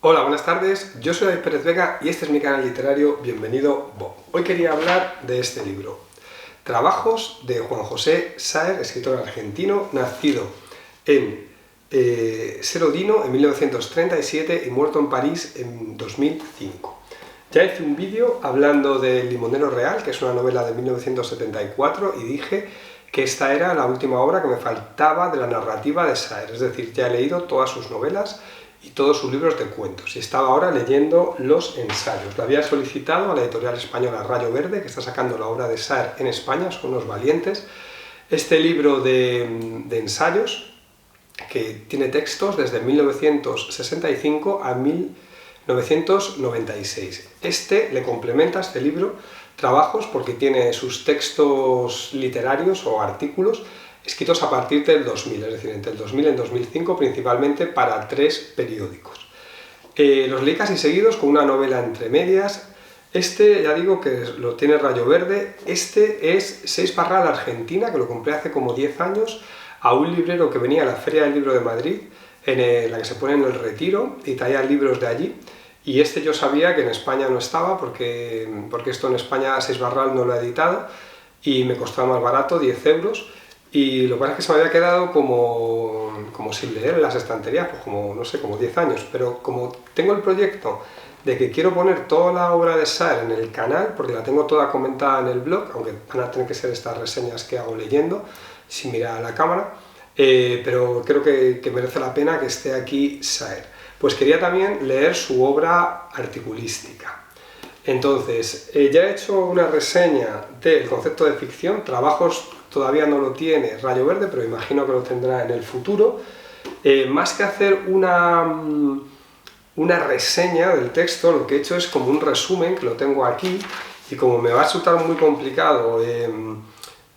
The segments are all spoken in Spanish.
Hola, buenas tardes, yo soy David Pérez Vega y este es mi canal literario Bienvenido Bob. Hoy quería hablar de este libro, Trabajos de Juan José Saer, escritor argentino, nacido en Serodino en 1937 y muerto en París en 2005. Ya hice un vídeo hablando del Limonero Real, que es una novela de 1974, y dije que esta era la última obra que me faltaba de la narrativa de Saer, es decir, ya he leído todas sus novelas y todos sus libros de cuentos, y estaba ahora leyendo los ensayos. Lo había solicitado a la editorial española Rayo Verde, que está sacando la obra de Saer en España, son unos valientes. Este libro de ensayos, que tiene textos desde 1965 a 1996. Le complementa este libro trabajos porque tiene sus textos literarios o artículos escritos a partir del 2000, es decir, entre el 2000 y el 2005, principalmente para 3 periódicos. Los leí casi seguidos con una novela entre medias. Ya digo que lo tiene Rayo Verde. Este es 6 Parral Argentina, que lo compré hace como 10 años a un librero que venía a la Feria del Libro de Madrid, en la que se pone en el Retiro, y traía libros de allí. Y yo sabía que en España no estaba, porque esto en España 6 Parral no lo ha editado, y me costaba más barato, 10 euros. Y lo que pasa es que se me había quedado como sin leer en las estanterías, pues no sé, como 10 años. Pero como tengo el proyecto de que quiero poner toda la obra de Saer en el canal, porque la tengo toda comentada en el blog, aunque van a tener que ser estas reseñas que hago leyendo, sin mirar a la cámara, pero creo que merece la pena que esté aquí Saer. Pues quería también leer su obra articulística. Entonces, ya he hecho una reseña del concepto de ficción, trabajos todavía no lo tiene Rayo Verde, pero imagino que lo tendrá en el futuro. Más que hacer una reseña del texto, lo que he hecho es como un resumen, que lo tengo aquí, y como me va a resultar muy complicado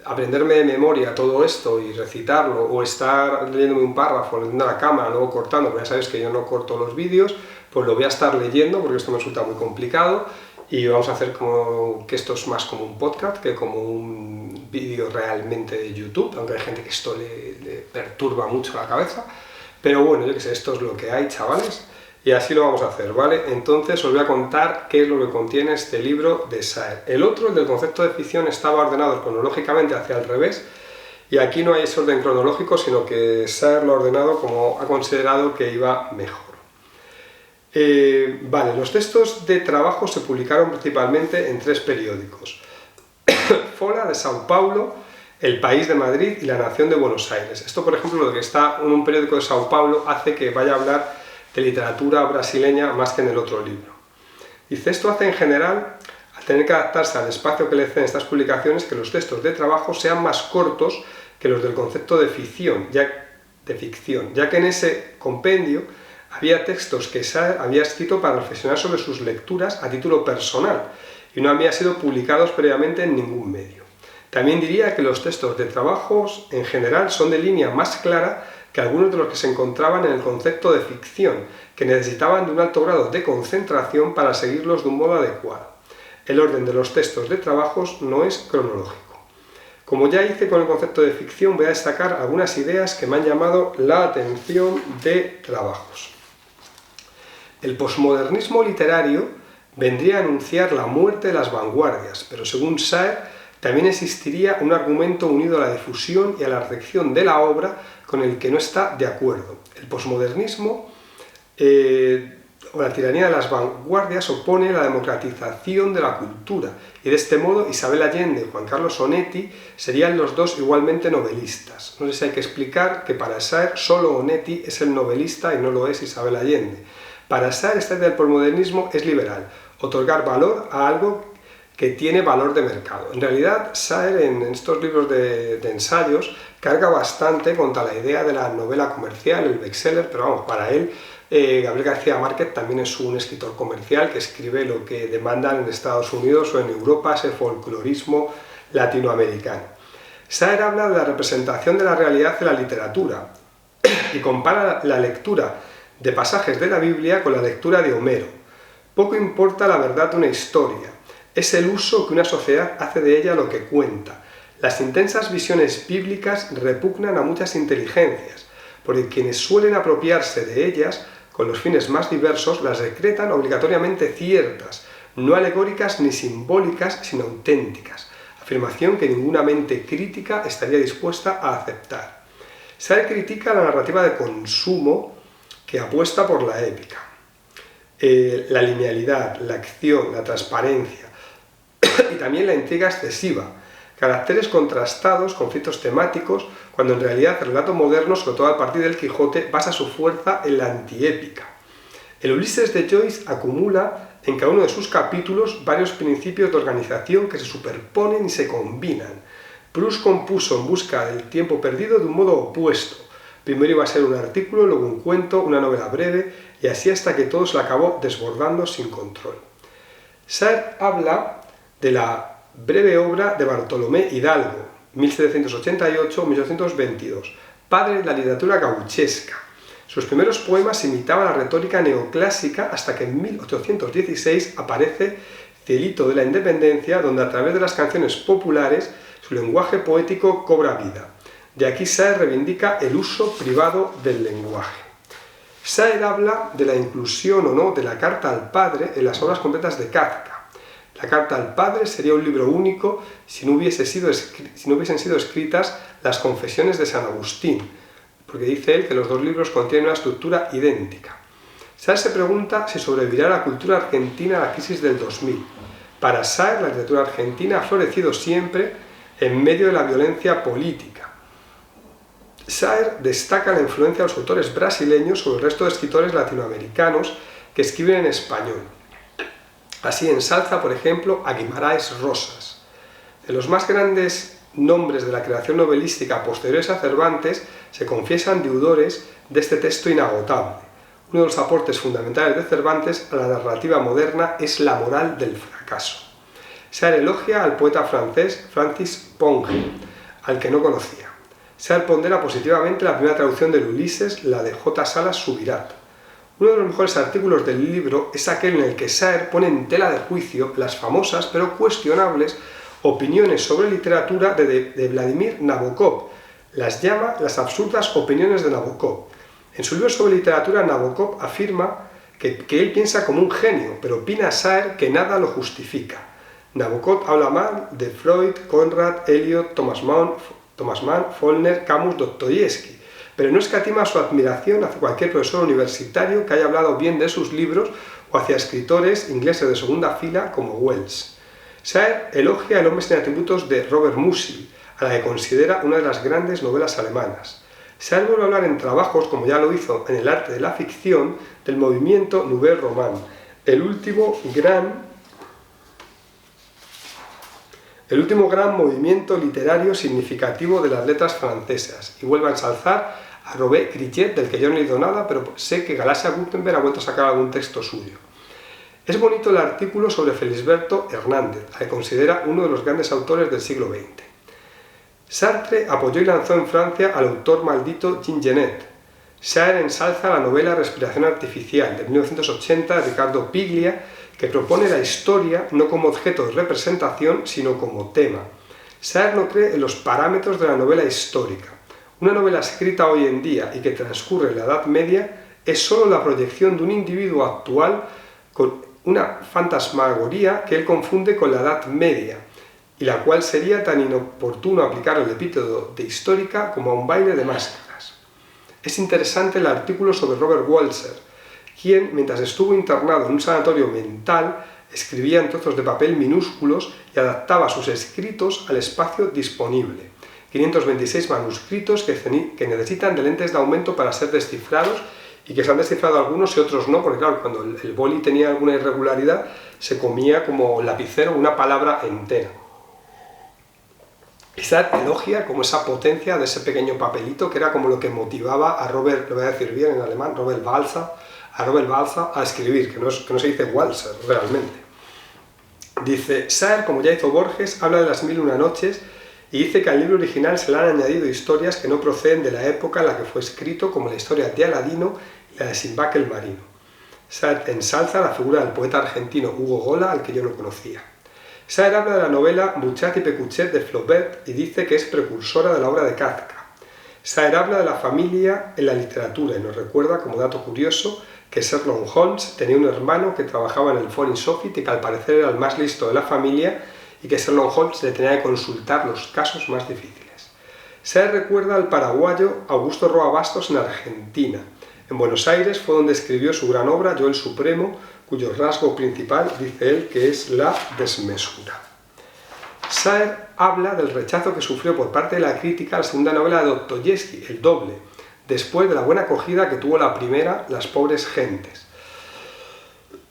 aprenderme de memoria todo esto y recitarlo, o estar leyéndome un párrafo, leyendo a la cámara, luego cortando, porque ya sabéis que yo no corto los vídeos, pues lo voy a estar leyendo porque esto me resulta muy complicado. Y vamos a hacer como que esto es más como un podcast que como un vídeo realmente de YouTube, aunque hay gente que esto le perturba mucho la cabeza. Pero bueno, yo que sé, esto es lo que hay, chavales, y así lo vamos a hacer, ¿vale? Entonces os voy a contar qué es lo que contiene este libro de Saer. El otro, el del concepto de ficción, estaba ordenado cronológicamente hacia el revés, y aquí no hay ese orden cronológico, sino que Saer lo ha ordenado como ha considerado que iba mejor. Vale, los textos de trabajo se publicaron principalmente en 3 periódicos: Fora de Sao Paulo, El País de Madrid y La Nación de Buenos Aires. Esto, por ejemplo, lo que está en un periódico de Sao Paulo hace que vaya a hablar de literatura brasileña más que en el otro libro. Dice, esto hace en general, al tener que adaptarse al espacio que le ceden estas publicaciones, que los textos de trabajo sean más cortos que los del concepto de ficción, ya que en ese compendio había textos que Saer había escrito para reflexionar sobre sus lecturas a título personal y no habían sido publicados previamente en ningún medio. También diría que los textos de trabajos en general son de línea más clara que algunos de los que se encontraban en el concepto de ficción, que necesitaban de un alto grado de concentración para seguirlos de un modo adecuado. El orden de los textos de trabajos no es cronológico. Como ya hice con el concepto de ficción, voy a destacar algunas ideas que me han llamado la atención de trabajos. El posmodernismo literario vendría a anunciar la muerte de las vanguardias, pero según Saer también existiría un argumento unido a la difusión y a la recepción de la obra con el que no está de acuerdo. El posmodernismo o la tiranía de las vanguardias opone la democratización de la cultura, y de este modo Isabel Allende y Juan Carlos Onetti serían los dos igualmente novelistas. No sé si hay que explicar que para Saer solo Onetti es el novelista y no lo es Isabel Allende. Para Saer, esta idea del posmodernismo es liberal, otorgar valor a algo que tiene valor de mercado. En realidad, Saer en estos libros de ensayos carga bastante contra la idea de la novela comercial, el bestseller, pero vamos, para él Gabriel García Márquez también es un escritor comercial que escribe lo que demandan en Estados Unidos o en Europa, ese folclorismo latinoamericano. Saer habla de la representación de la realidad de la literatura y compara la lectura de pasajes de la Biblia con la lectura de Homero. Poco importa la verdad de una historia, es el uso que una sociedad hace de ella lo que cuenta. Las intensas visiones bíblicas repugnan a muchas inteligencias, porque quienes suelen apropiarse de ellas con los fines más diversos, las decretan obligatoriamente ciertas, no alegóricas ni simbólicas, sino auténticas, afirmación que ninguna mente crítica estaría dispuesta a aceptar. Saer critica la narrativa de consumo que apuesta por la épica, la linealidad, la acción, la transparencia y también la intriga excesiva, caracteres contrastados, conflictos temáticos, cuando en realidad el relato moderno, sobre todo a partir del Quijote, basa su fuerza en la antiépica. El Ulises de Joyce acumula en cada uno de sus capítulos varios principios de organización que se superponen y se combinan. Proust compuso En busca del tiempo perdido de un modo opuesto. Primero iba a ser un artículo, luego un cuento, una novela breve, y así hasta que todo se le acabó desbordando sin control. Saer habla de la breve obra de Bartolomé Hidalgo, 1788-1822, padre de la literatura gauchesca. Sus primeros poemas imitaban la retórica neoclásica hasta que en 1816 aparece Cielito de la Independencia, donde a través de las canciones populares su lenguaje poético cobra vida. De aquí Saer reivindica el uso privado del lenguaje. Saer habla de la inclusión o no de la Carta al Padre en las obras completas de Kafka. La Carta al Padre sería un libro único si no hubiesen sido escritas las Confesiones de San Agustín, porque dice él que los dos libros contienen una estructura idéntica. Saer se pregunta si sobrevivirá la cultura argentina a la crisis del 2000. Para Saer, la literatura argentina ha florecido siempre en medio de la violencia política. Saer destaca la influencia de los autores brasileños sobre el resto de escritores latinoamericanos que escriben en español. Así ensalza, por ejemplo, a Guimarães Rosas. De los más grandes nombres de la creación novelística posteriores a Cervantes se confiesan deudores de este texto inagotable. Uno de los aportes fundamentales de Cervantes a la narrativa moderna es la moral del fracaso. Saer elogia al poeta francés Francis Ponge, al que no conocía. Saer pondera positivamente la primera traducción del Ulises, la de J. Salas Subirát. Uno de los mejores artículos del libro es aquel en el que Saer pone en tela de juicio las famosas pero cuestionables opiniones sobre literatura de Vladimir Nabokov. Las llama las absurdas opiniones de Nabokov. En su libro sobre literatura, Nabokov afirma que él piensa como un genio, pero opina Saer que nada lo justifica. Nabokov habla mal de Freud, Conrad, Eliot, Thomas Mann, Faulkner, Camus, Dostoyevsky, pero no escatima su admiración hacia cualquier profesor universitario que haya hablado bien de sus libros o hacia escritores ingleses de segunda fila como Wells. Saer elogia El hombre sin atributos de Robert Musil, a la que considera una de las grandes novelas alemanas. Saer vuelve a hablar en trabajos, como ya lo hizo en El arte de la ficción, del movimiento Nouvelle Romane, el último gran movimiento literario significativo de las letras francesas, y vuelve a ensalzar a Robert Grillet, del que yo no he leído nada, pero sé que Galaxia Gutenberg ha vuelto a sacar algún texto suyo. Es bonito el artículo sobre Felisberto Hernández, al que considera uno de los grandes autores del siglo XX. Sartre apoyó y lanzó en Francia al autor maldito Jean Genet. Saer ensalza la novela Respiración artificial, de 1980, de Ricardo Piglia, que propone la historia no como objeto de representación, sino como tema. Saer no cree en los parámetros de la novela histórica. Una novela escrita hoy en día y que transcurre en la Edad Media es sólo la proyección de un individuo actual con una fantasmagoría que él confunde con la Edad Media, y la cual sería tan inoportuno aplicar el epíteto de histórica como a un baile de máscaras. Es interesante el artículo sobre Robert Walser, quien, mientras estuvo internado en un sanatorio mental, escribía en trozos de papel minúsculos y adaptaba sus escritos al espacio disponible. 526 manuscritos que necesitan de lentes de aumento para ser descifrados, y que se han descifrado algunos y otros no, porque claro, cuando el boli tenía alguna irregularidad, se comía como lapicero una palabra entera. Saer elogia como esa potencia de ese pequeño papelito, que era como lo que motivaba a Robert, lo voy a decir bien en alemán, Robert Balza a escribir, que no se dice Walser realmente. Dice, Saer, como ya hizo Borges, habla de las 1001 noches y dice que al libro original se le han añadido historias que no proceden de la época en la que fue escrito, como la historia de Aladino y la de Sinbad el marino. Saer ensalza la figura del poeta argentino Hugo Gola, al que yo no conocía. Saer habla de la novela Muchat y Pecuchet de Flaubert y dice que es precursora de la obra de Kafka. Saer habla de la familia en la literatura y nos recuerda, como dato curioso, que Sherlock Holmes tenía un hermano que trabajaba en el Foreign Office y que al parecer era el más listo de la familia y que Sherlock Holmes le tenía que consultar los casos más difíciles. Saer recuerda al paraguayo Augusto Roa Bastos en Argentina. En Buenos Aires fue donde escribió su gran obra Yo el Supremo, cuyo rasgo principal, dice él, que es la desmesura. Saer habla del rechazo que sufrió por parte de la crítica a la segunda novela de Dostoyevski, El Doble, después de la buena acogida que tuvo la primera, Las pobres gentes.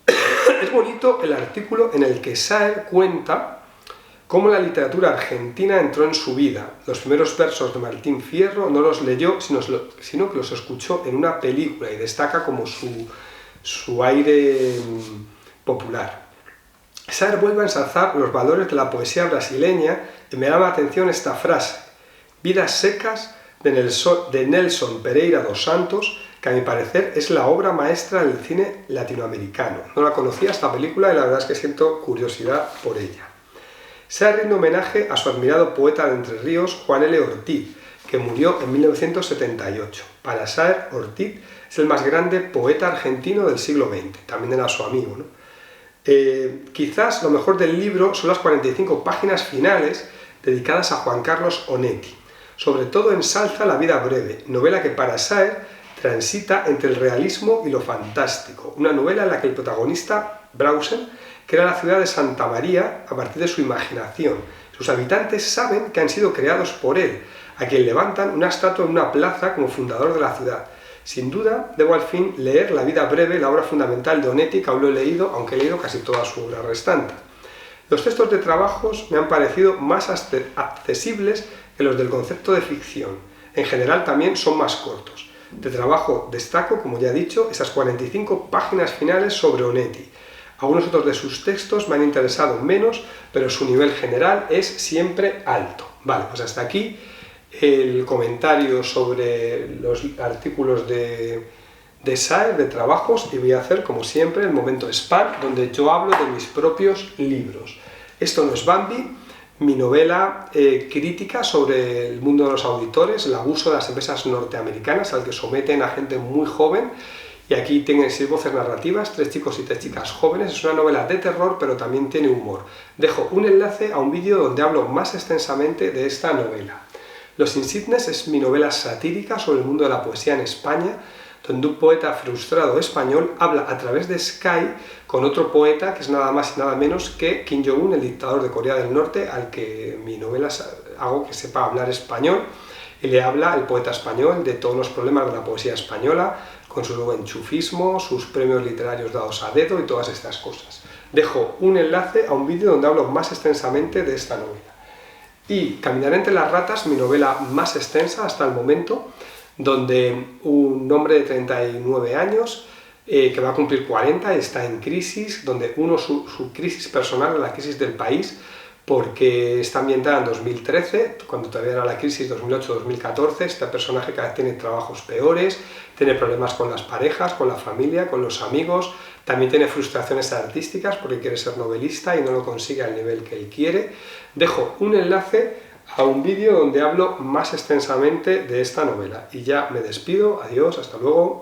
Es bonito el artículo en el que Saer cuenta cómo la literatura argentina entró en su vida. Los primeros versos de Martín Fierro no los leyó, sino que los escuchó en una película y destaca como su aire popular. Saer vuelve a ensalzar los valores de la poesía brasileña y me llama la atención esta frase: Vidas secas, de Nelson Pereira dos Santos, que a mi parecer es la obra maestra del cine latinoamericano. No la conocía esta película y la verdad es que siento curiosidad por ella. Saer rinde homenaje a su admirado poeta de Entre Ríos, Juan L. Ortiz, que murió en 1978. Para Saer, Ortiz es el más grande poeta argentino del siglo XX, también era su amigo, ¿no? Quizás lo mejor del libro son las 45 páginas finales dedicadas a Juan Carlos Onetti. Sobre todo ensalza La vida breve, novela que para Saer transita entre el realismo y lo fantástico. Una novela en la que el protagonista, Brausen, crea la ciudad de Santa María a partir de su imaginación. Sus habitantes saben que han sido creados por él, a quien levantan una estatua en una plaza como fundador de la ciudad. Sin duda, debo al fin leer La vida breve, la obra fundamental de Onetti, que aún lo he leído, aunque he leído casi toda su obra restante. Los textos de trabajos me han parecido más accesibles que los del concepto de ficción. En general también son más cortos. De trabajo destaco, como ya he dicho, esas 45 páginas finales sobre Onetti. Algunos otros de sus textos me han interesado menos, pero su nivel general es siempre alto. Vale, pues hasta aquí el comentario sobre los artículos de Saer, de trabajos, y voy a hacer, como siempre, el momento spam, donde yo hablo de mis propios libros. Esto no es Bambi, mi novela crítica sobre el mundo de los auditores, el abuso de las empresas norteamericanas al que someten a gente muy joven. Y aquí tienen 6 voces narrativas, 3 chicos y 3 chicas jóvenes. Es una novela de terror, pero también tiene humor. Dejo un enlace a un vídeo donde hablo más extensamente de esta novela. Los Insignes es mi novela satírica sobre el mundo de la poesía en España, donde un poeta frustrado español habla a través de Skype con otro poeta que es nada más y nada menos que Kim Jong-un, el dictador de Corea del Norte, al que mi novela hago que sepa hablar español, y le habla el poeta español de todos los problemas de la poesía española, con su enchufismo, sus premios literarios dados a dedo y todas estas cosas. Dejo un enlace a un vídeo donde hablo más extensamente de esta novela. Y Caminar entre las ratas, mi novela más extensa hasta el momento, donde un hombre de 39 años que va a cumplir 40 está en crisis, donde su crisis personal, la crisis del país, porque está ambientada en 2013, cuando todavía era la crisis 2008-2014, este personaje cada vez tiene trabajos peores, tiene problemas con las parejas, con la familia, con los amigos, también tiene frustraciones artísticas porque quiere ser novelista y no lo consigue al nivel que él quiere. Dejo un enlace a un vídeo donde hablo más extensamente de esta novela. Y ya me despido, adiós, hasta luego.